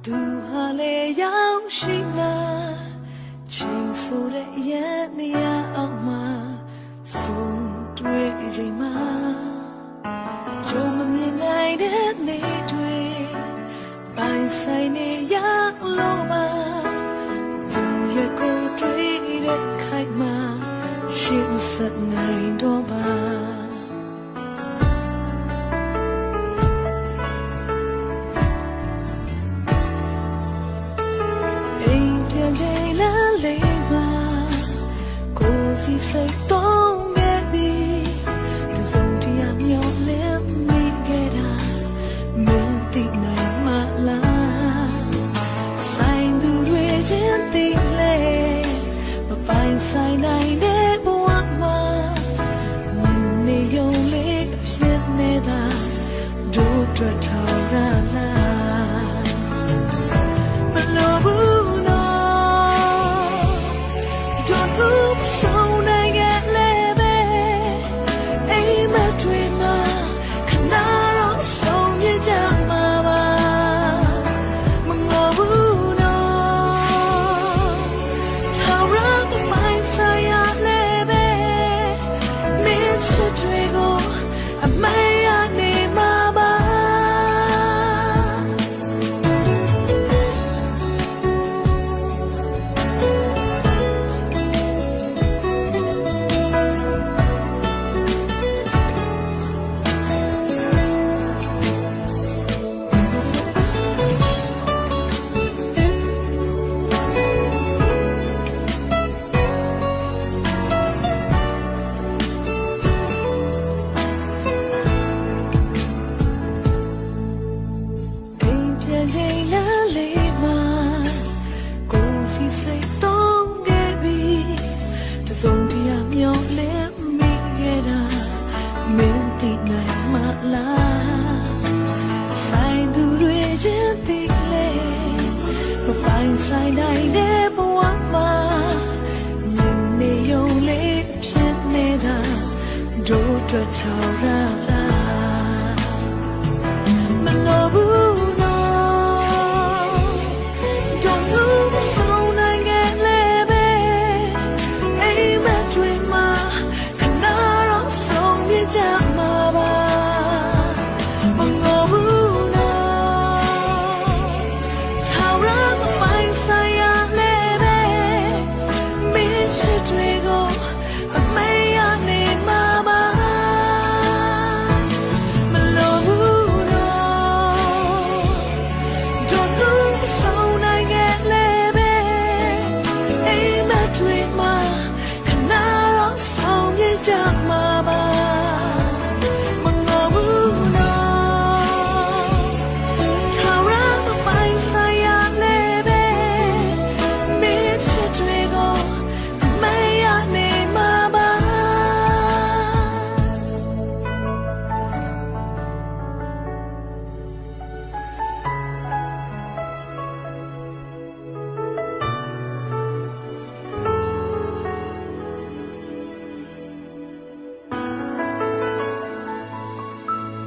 သူဟာလေရောက်ရှိလာချင်းဆိုတဲ့ရဲ့နေရာအောင်မှာဆုံးတွေ့ချိန်မှာကြုံမမြင်နိုင်တဲ့နေတွေပိုင်ဆိုင်နေရလို့ပါသူရဲ့ကိုယ်တွေ့တဲ့ခိုင်မှာရှင်းစနိုင်တော့ပါစိတ်တော့ခဲ့ပြီတစုံတရာမျောလင်းမိခဲ့တာမင်းသိနိုင်မလားဆိုင်သူတွေချင်းသိလေမပိုင်ဆိုင်နိုင်တဲ့ဘဝမှာမင်းနေရုံလေးဖြစ်နေတာတို့တွေ့ထောင်ရလားမလို့ဘူးနော်တို့သူဆိုင်နိုင်တဲ့ဘဝမှာမြင်နေုံလေးဖြစ်နေတာတို့တွေ့ထောင်ရ